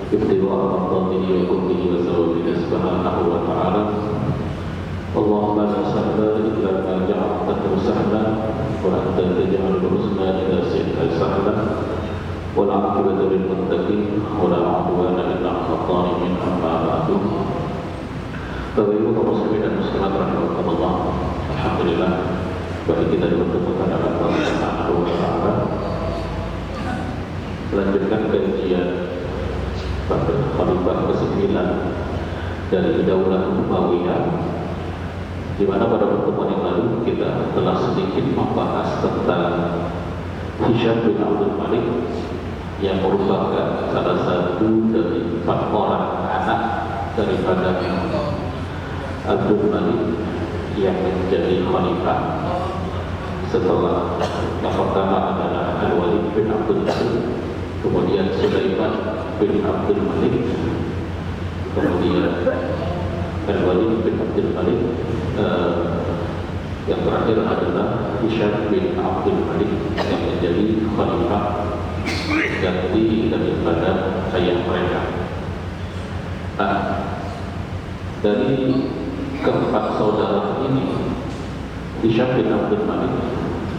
ابتغاء مرضاته وقربه وثوابه سبحانه وتعالى. اللهم لا سهل إلا ما جعلته سهلا وأنت تجعل الحزن إذا شئت سهلا والعاقبة للمتقين ولا عدوان إلا على الظالمين. أما بعد. Bapak Ibu kaum muslimin dan muslimat rahimakumullah, alhamdulillah bagi kita dipertemukan oleh Allah Subhanahu wa taala melanjutkan kajian pada khalifah ke-9 dari Daulah Umayyah, di mana pada pertemuan yang lalu kita telah sedikit membahas tentang Hisham bin Abdul Malik yang merupakan salah satu dari 4 orang anak daripada Abdul Malik yang menjadi khalifah setelah yang pertama adalah Al-Walid bin Abdul Malik, kemudian Sulaiman bin Abdul Malik, kemudian Al-Walid bin Abdul Malik, yang terakhir adalah Hisham bin Abdul Malik yang menjadi khalifah ganti daripada ayah mereka. Nah, dari keempat saudara ini, Hisham bin Abdul Malik,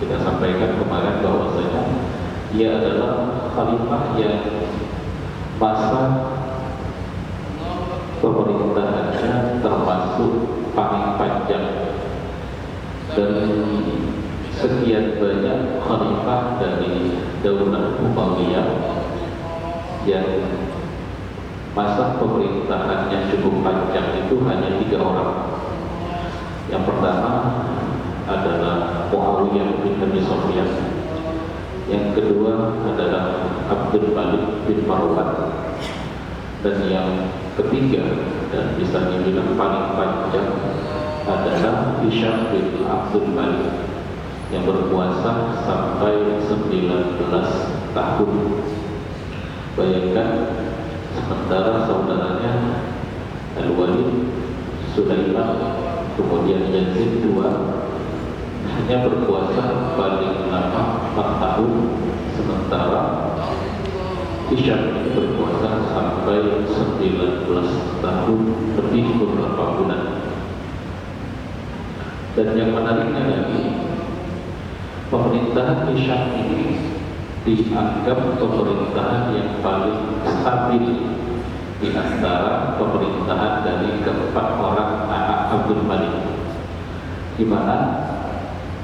kita sampaikan kemarin bahwasanya ia adalah khalifah yang masa pemerintahannya termasuk paling panjang dari sekian banyak khalifah dari Daulah Umayyah yang masa pemerintahannya cukup panjang. Itu hanya 3 orang. Yang pertama adalah Muawiyah bin Abi Sufyan, yang kedua adalah Abdul Malik bin Marwan, dan yang ketiga dan bisa dibilang paling panjang adalah Hisham bin Abdul Malik yang berkuasa sampai 19 tahun. Bayangkan, sementara saudaranya Al-Walid, Sulaiman, kemudian Yazid II hanya berkuasa paling lama 4 tahun, sementara Hisham ini berkuasa sampai 19 tahun lebih beberapa bulan. Dan yang menariknya lagi, pemerintahan Hisham ini dianggap pemerintahan yang paling stabil di antara pemerintahan dari keempat orang anak Abdul Malik, di mana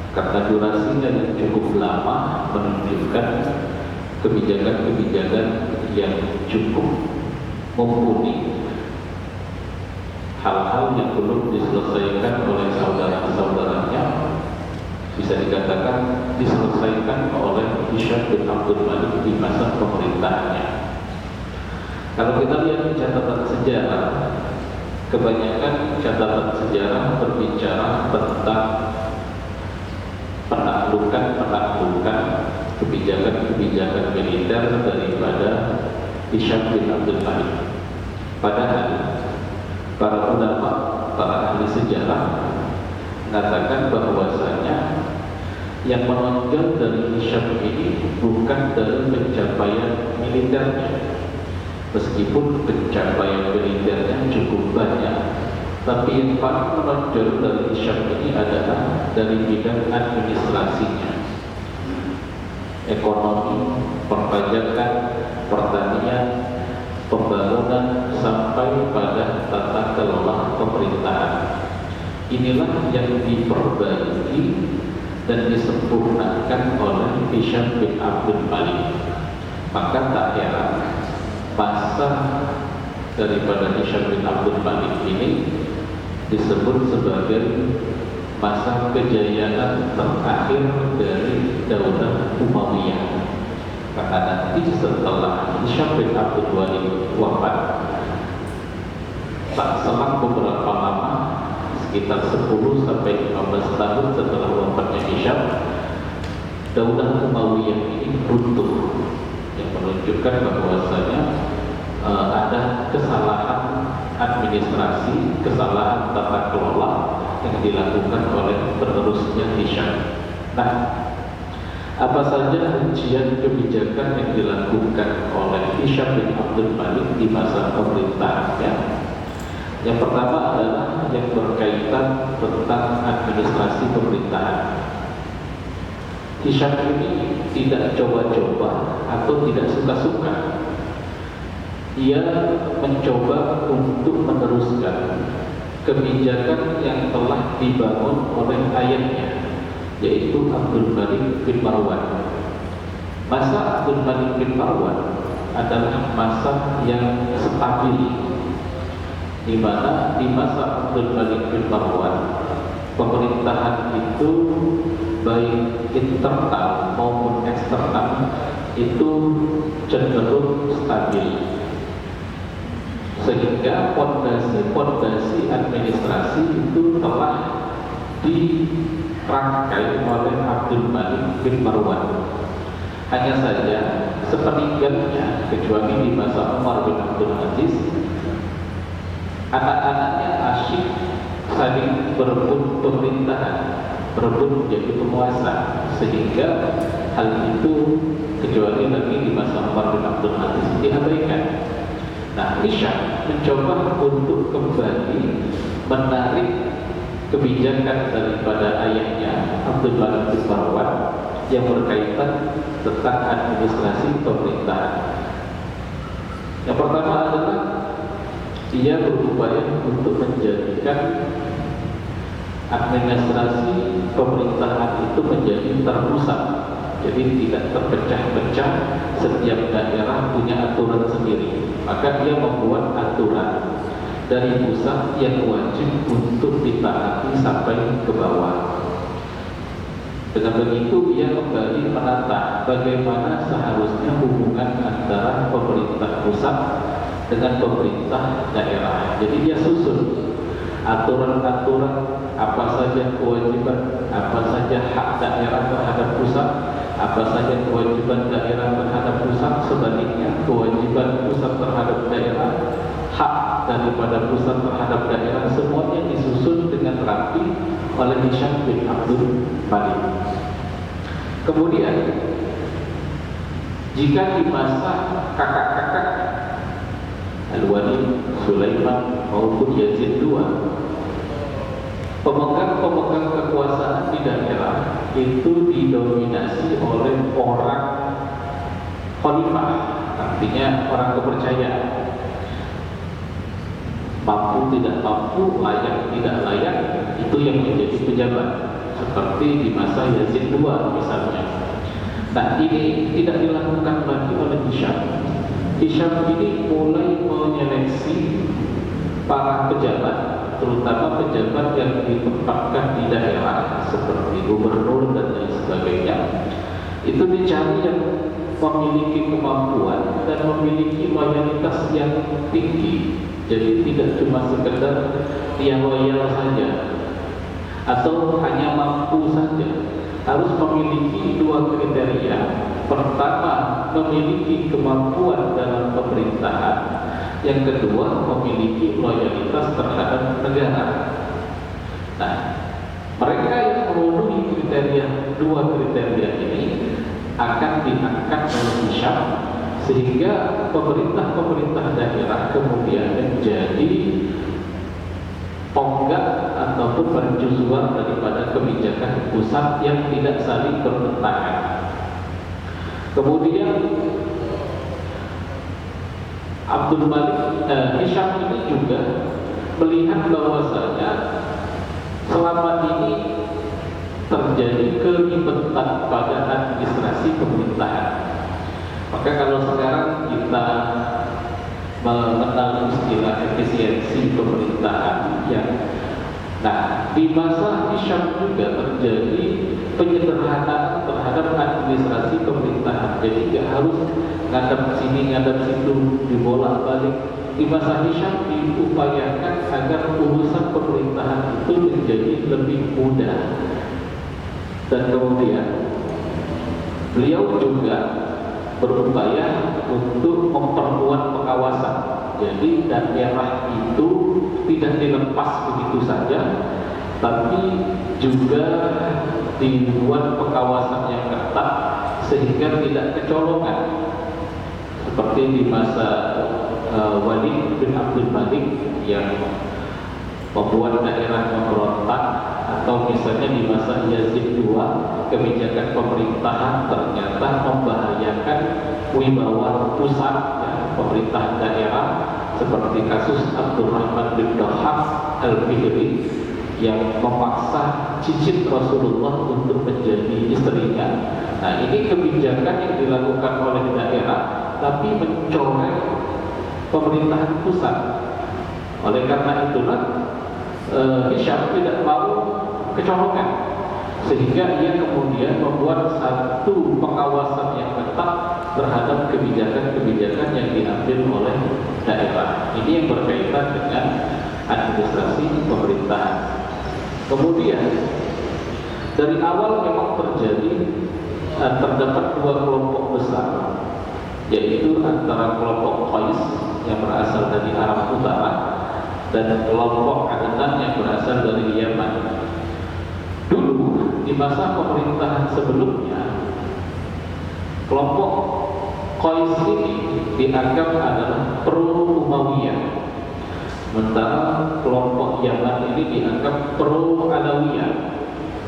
karena durasinya yang cukup lama menunjukkan kebijakan-kebijakan yang cukup mumpuni, hal-hal yang belum diselesaikan oleh saudara-saudaranya bisa dikatakan diselesaikan oleh Hisham bin Abdul Malik di masa pemerintahannya. Kalau kita lihat catatan sejarah, kebanyakan catatan sejarah berbicara tentang penaklukan kebijakan-kebijakan militer daripada Hisham bin Abdul Malik. Padahal para ulama, para ahli sejarah mengatakan bahwasanya yang menonjol dari Hisham ini bukan dari pencapaian militernya, meskipun pencapaian militernya cukup banyak, tapi yang paling menonjol dari Hisham ini adalah dari bidang administrasinya, ekonomi, perpajakan, pertanian, pembangunan, sampai pada tata kelola pemerintahan. Inilah yang diperbaiki dan disempurnakan oleh Hisham bin Abdul Malik. Maka tak heran masa daripada Hisham bin Abdul Malik ini disebut sebagai masa kejayaan terakhir dari Daulah Umayyah. Karena nanti setelah Hisham bin Abdul Malik wafat, tak selang beberapa lama, sekitar 10 sampai 15 tahun setelah wafatnya Hisham, Daulah Umayyah ini runtuh, yang menunjukkan bahwasanya ada kesalahan administrasi, kesalahan tata kelola yang dilakukan oleh penerusnya Hisham. Nah, apa saja rincian kebijakan yang dilakukan oleh Hisham bin Abdul Malik di masa pemerintahannya. Yang pertama adalah yang berkaitan tentang administrasi pemerintahan. Hisham ini tidak coba-coba atau tidak suka-suka. Ia mencoba untuk meneruskan kebijakan yang telah dibangun oleh ayahnya, yaitu Abdul Malik bin Marwan. Masa Abdul Malik bin Marwan adalah masa yang stabil, di mana di masa Abdul Malik bin Marwan pemerintahan itu baik internal maupun eksternal itu cenderung stabil, sehingga fondasi administrasi itu telah dirangkai oleh Abdul Malik bin Marwan. Hanya saja sepeninggalnya, kecuali di masa Umar bin Abdul Aziz, anak-anaknya asyik saling berebut pemerintahan, berebut menjadi penguasa, sehingga hal itu kecuali lagi di masa Umar bin Abdul Aziz diabaikan. Nah, Hisham mencoba untuk kembali menarik kebijakan daripada ayahnya Abdul Malik bin Marwan yang berkaitan tentang administrasi pemerintahan. Yang pertama adalah ia berupaya untuk menjadikan administrasi pemerintahan itu menjadi terpusat, jadi tidak terpecah-pecah, setiap daerah punya aturan sendiri. Maka dia membuat aturan dari pusat yang wajib untuk ditaati sampai ke bawah. Dengan begitu ia kembali menata bagaimana seharusnya hubungan antara pemerintah pusat dengan pemerintah daerah. Jadi dia susun aturan-aturan apa saja kewajiban, apa saja hak daerah terhadap pusat, apa saja kewajiban daerah terhadap pusat, sebaliknya kewajiban pusat terhadap daerah, hak daripada pusat terhadap daerah, semuanya disusun dengan rapi oleh Hisham bin Abdul Malik. Kemudian jika di masa kakak-kakak Al-Walid, Sulaiman maupun Yazid II, pemegang kekuasaan di daerah itu didominasi oleh orang khalifah, artinya orang kepercayaan. Mampu tidak mampu, layak tidak layak, itu yang menjadi pejabat, seperti di masa Yazid II misalnya. Nah, ini tidak dilakukan lagi oleh Hisham. Hisham ini mulai menyeleksi para pejabat, terutama pejabat yang ditempatkan di daerah seperti gubernur dan lain sebagainya. Itu dicari yang memiliki kemampuan dan memiliki loyalitas yang tinggi. Jadi tidak cuma sekedar dia loyal saja atau hanya mampu saja. Harus memiliki dua kriteria. Pertama, memiliki kemampuan dalam pemerintahan. Yang kedua, memiliki loyalitas terhadap negara. Nah, mereka yang memenuhi dua kriteria ini akan diangkat oleh Hisham, sehingga pemerintah-pemerintah daerah kemudian menjadi tonggak ataupun mercusuar daripada kebijakan pusat yang tidak saling bertentangan. Kemudian Abdul Malik Hisham ini juga melihat bahwasanya selama ini terjadi keribetan pada administrasi pemerintahan. Maka kalau sekarang kita mengenal istilah efisiensi pemerintahan, ya, nah di masa Hisham juga terjadi penyederhanaan terhadap administrasi pemerintahan. Jadi nggak harus ngadap sini ngadap situ dibolak-balik. Di masa Hisham diupayakan agar urusan pemerintahan itu menjadi lebih mudah. Dan kemudian beliau juga berupaya untuk memperkuat pengawasan. Jadi daerah itu tidak dilepas begitu saja, tapi juga dibuat pengawasan yang ketat sehingga tidak kecolongan. seperti di masa Walid bin Abdul Malik yang membuat daerah memberontak, atau misalnya di masa Yazid II kebijakan pemerintahan ternyata membahayakan wibawa pusat, ya, pemerintahan daerah, seperti kasus Abdurrahman bin Dahhak al-Fihri yang memaksa cicit Rasulullah untuk menjadi istrinya. Nah, ini kebijakan yang dilakukan oleh daerah tapi mencoreng pemerintahan pusat. Oleh karena itulah Hisham tidak mau kecolongan, sehingga ia kemudian membuat satu pengawasan yang ketat terhadap kebijakan-kebijakan yang diambil oleh daerah. Ini yang berkaitan dengan administrasi pemerintahan. Kemudian dari awal memang terdapat dua kelompok besar, yaitu antara kelompok Qais yang berasal dari Arab Utara dan kelompok Adnan yang berasal dari Yaman. Dulu di masa pemerintahan sebelumnya, kelompok Qais ini dianggap adalah pro Umayyah, sementara kelompok Yaman ini dianggap pro Alawiyah,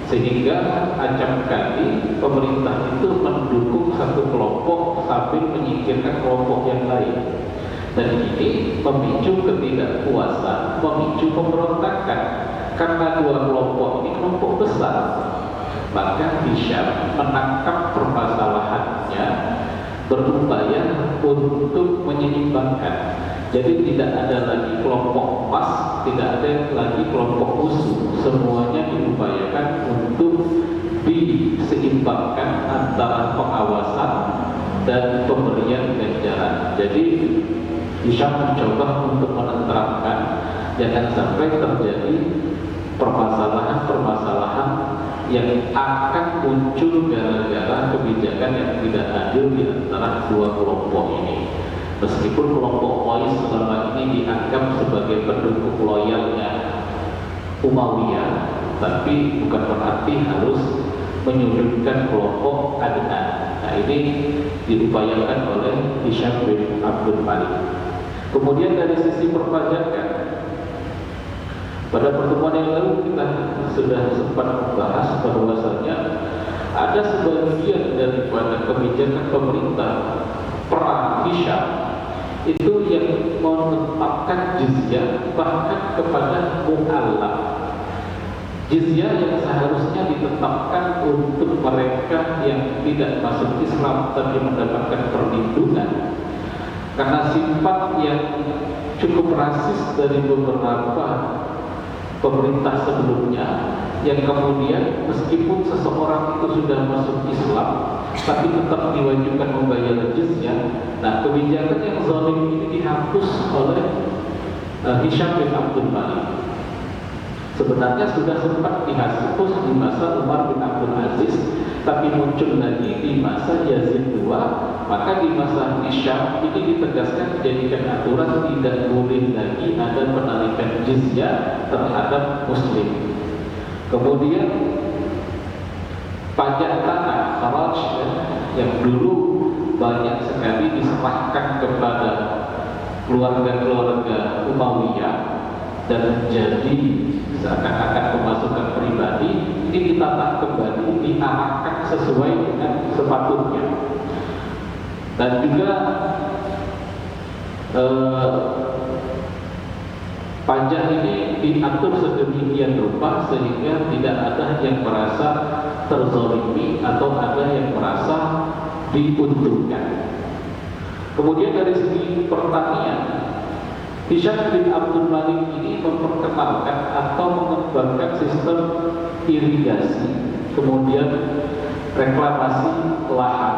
sehingga acap kali pemerintah itu mendukung satu kelompok sambil menyingkirkan kelompok yang lain. Dan ini memicu ketidakpuasan, memicu pemberontakan. Karena dua kelompok ini kelompok besar, maka Hisham menangkap permasalahannya, berupaya untuk menyeimbangkan. Jadi tidak ada lagi kelompok emas, tidak ada lagi kelompok musuh. Semuanya diupayakan untuk diseimbangkan antara pengawasan dan pemberian ganjaran. Jadi Hisham mencoba untuk menenteramkan jangan sampai terjadi permasalahan-permasalahan yang akan muncul gara-gara kebijakan yang tidak adil di antara dua kelompok ini. Meskipun kelompok Qais selama ini dianggap sebagai pendukung loyalnya Umayyah, tapi bukan berarti harus menyudutkan kelompok Adnan. Nah, ini diupayakan oleh Hisham bin Abdul Malik. Kemudian dari sisi perpajakan, pada pertemuan yang lalu kita sudah sempat membahas bahwasanya ada sebagian daripada kebijakan pemerintah pra Hisham itu yang menetapkan jizyah bahkan kepada mu'allaf. Jizyah yang seharusnya ditetapkan untuk mereka yang tidak masuk Islam tapi mendapatkan perlindungan, karena sifat yang cukup rasis dari beberapa pemerintah sebelumnya, yang kemudian meskipun seseorang itu sudah masuk Islam tapi tetap diwajibkan membayar jizyah. Nah, kebijakan yang zalim ini dihapus oleh Hisham bin Abdul Malik. Sebenarnya sudah sempat dihapus di masa Umar bin Abdul Aziz, tapi muncul lagi di masa Yazid II. Maka di masa Hisham ini ditegaskan dijadikan aturan tidak boleh lagi ada penarikan jizyah terhadap Muslim. Kemudian pajak tanah kharaj yang dulu banyak sekali diserahkan kepada keluarga-keluarga Umayyah dan menjadi seakan-akan pemasukan pribadi, ini ditata kembali, diarahkan sesuai dengan sepatutnya. Dan juga pajak ini diatur sedemikian rupa sehingga tidak ada yang merasa terzalimi atau ada yang merasa diuntungkan. Kemudian dari segi pertanian, Hisham bin Abdul Malik ini memperkenalkan atau mengembangkan sistem irigasi, kemudian reklamasi lahan,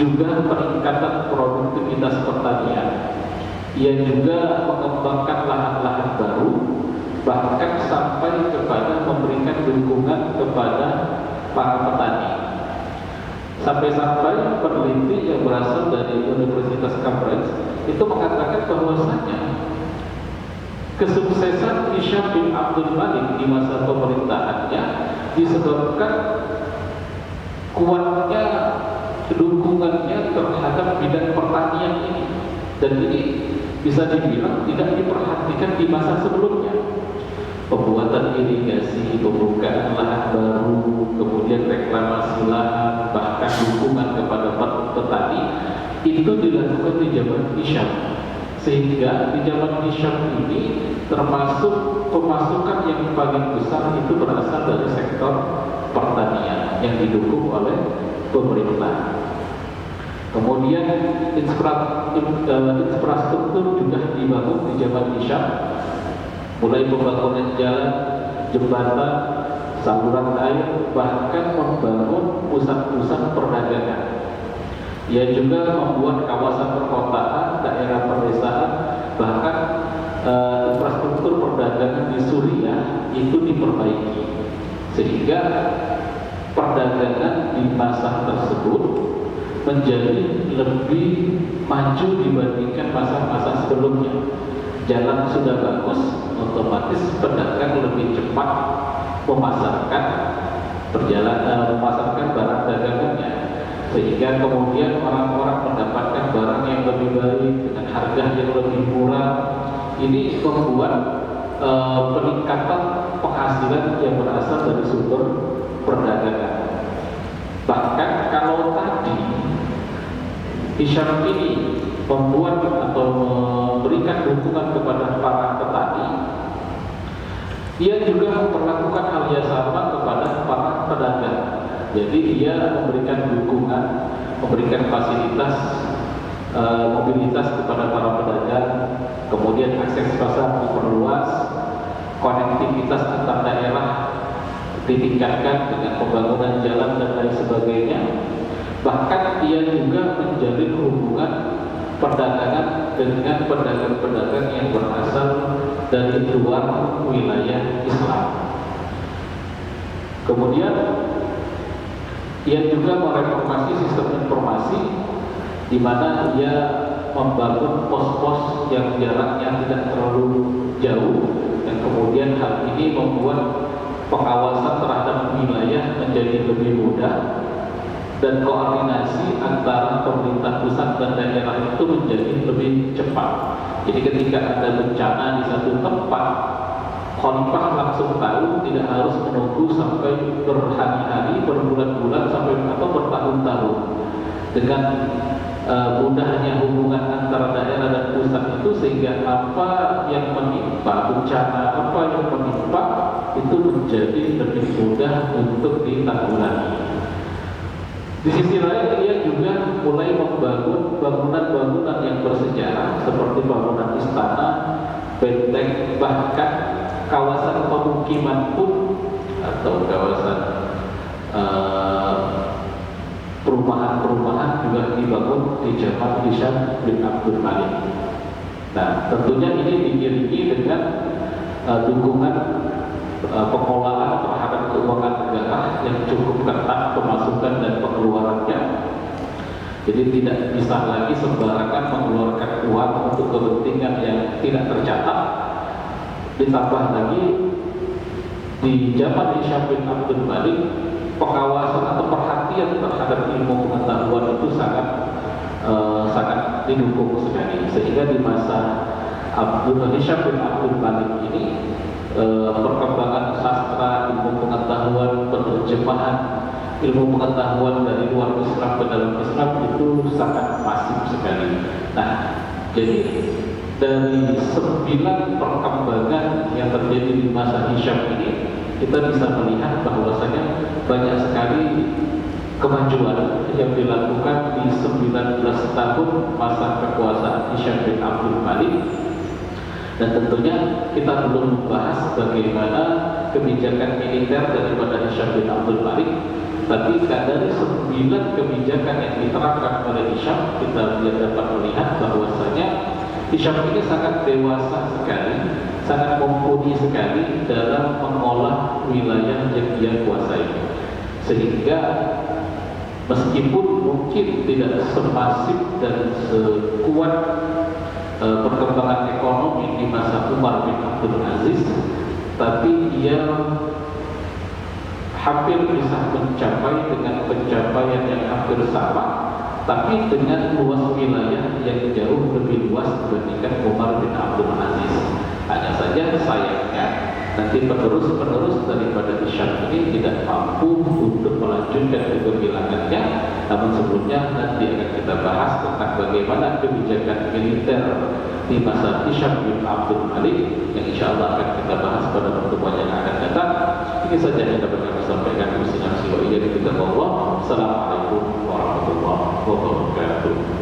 juga peningkatan produktivitas pertanian. Ia juga mengembangkan lahan-lahan baru, bahkan sampai kepada memberikan dukungan kepada para petani. Sampai-sampai peneliti yang berasal dari Universitas Cambridge itu mengatakan bahwasanya kesuksesan Hisham bin Abdul Malik di masa pemerintahannya disebabkan kuatnya dukungannya terhadap bidang pertanian Dan ini bisa dibilang tidak diperhatikan di masa sebelumnya. Pembuatan irigasi, pembukaan lahan baru, kemudian reklamasi lahan, bahkan dukungan kepada petani itu dilakukan di zaman Hisham. Sehingga di zaman Hisham ini termasuk pemasukan yang paling besar itu berasal dari sektor pertanian yang didukung oleh pemerintah. Kemudian infrastruktur juga dibangun di zaman Hisham, mulai pembangunan jalan, jembatan, saluran air, bahkan membangun pusat-pusat perdagangan. Ia juga membuat kawasan perkotaan, daerah pedesaan, bahkan infrastruktur perdagangan di Suriah itu diperbaiki, sehingga perdagangan di masa tersebut menjadi lebih maju dibandingkan masa-masa sebelumnya. Jalan sudah bagus, otomatis pedagang lebih cepat memasarkan barang dagangannya, sehingga kemudian orang-orang mendapatkan barang yang lebih baik dengan harga yang lebih murah. Ini membuat peningkatan penghasilan yang berasal dari sumber perdagangan. Bahkan kalau tadi Hisham ini membuat atau memberikan dukungan kepada para petani, ia juga memperlakukan hal yang sama kepada para pedagang. Jadi ia memberikan dukungan, memberikan fasilitas mobilitas kepada para pedagang, kemudian akses pasar diperluas, konektivitas antar daerah ditingkatkan dengan pembangunan jalan dan lain sebagainya. Bahkan ia juga menjalin hubungan perdagangan dengan pedagang-pedagang yang berasal dari luar wilayah Islam. Kemudian ia juga mereformasi sistem informasi, di mana ia membangun pos-pos yang jaraknya tidak terlalu jauh, dan kemudian hal ini membuat pengawasan terhadap wilayah menjadi lebih mudah, dan koordinasi antara pemerintah pusat dan daerah itu menjadi lebih cepat. Jadi ketika ada bencana di satu tempat, khalifah langsung tahu, tidak harus menunggu sampai berhari-hari, berbulan-bulan, sampai atau bertahun-tahun. Dengan mudahnya hubungan antara daerah dan pusat itu, sehingga apa yang menimpa, bencana apa yang menimpa itu menjadi lebih mudah untuk ditanggulangi. Di sisi lain, ia juga mulai membangun bangunan-bangunan yang bersejarah seperti bangunan istana, benteng, bahkan kawasan pemukiman pun atau kawasan perumahan-perumahan juga dibangun di zaman Hisham bin Abdul Malik. Nah, tentunya ini diiringi dengan dukungan pengelolaan terhadap keuangan negara yang cukup ketat pemasukan dan pengeluarannya. Jadi tidak bisa lagi sembarangan mengeluarkan uang untuk kepentingan yang tidak tercatat. Ditambah lagi di zaman Hisham bin Abdul Malik, pengawasan atau perhatian terhadap ilmu pengetahuan itu sangat didukung sekali, sehingga di masa Hisham bin Abdul Malik ini perkembangan sastra, ilmu pengetahuan, penerjemahan ilmu pengetahuan dari luar Islam ke dalam Islam itu sangat masif sekali. Nah, jadi dari 9 perkembangan yang terjadi di masa Hisham ini, kita bisa melihat bahwasanya banyak sekali kemajuan yang dilakukan di 19 tahun masa kekuasaan Hisham bin Abdul Malik. Dan tentunya kita belum membahas bagaimana kebijakan militer daripada Hisham bin Abdul Malik. Tapi dari 9 kebijakan yang diterapkan oleh Hisham, kita dapat melihat bahwasanya Hisham ini sangat dewasa sekali, sangat mumpuni sekali dalam mengolah wilayah yang dia kuasai. Sehingga meskipun mungkin tidak semasif dan sekuat perkembangan ekonomi di masa Umar bin Abdul Aziz, tapi ia hampir bisa mencapai dengan pencapaian yang hampir sama, tapi dengan luas wilayah yang jauh lebih luas sayangnya nanti penerus daripada Hisham ini tidak mampu untuk melanjutkan kegemilangannya. Namun sebelumnya nanti akan kita bahas tentang bagaimana kebijakan militer di masa Hisham bin Abdul Malik yang insya Allah akan kita bahas pada pertemuan yang akan datang. Ini saja yang dapat kami sampaikan. Assalamualaikum warahmatullahi wabarakatuh.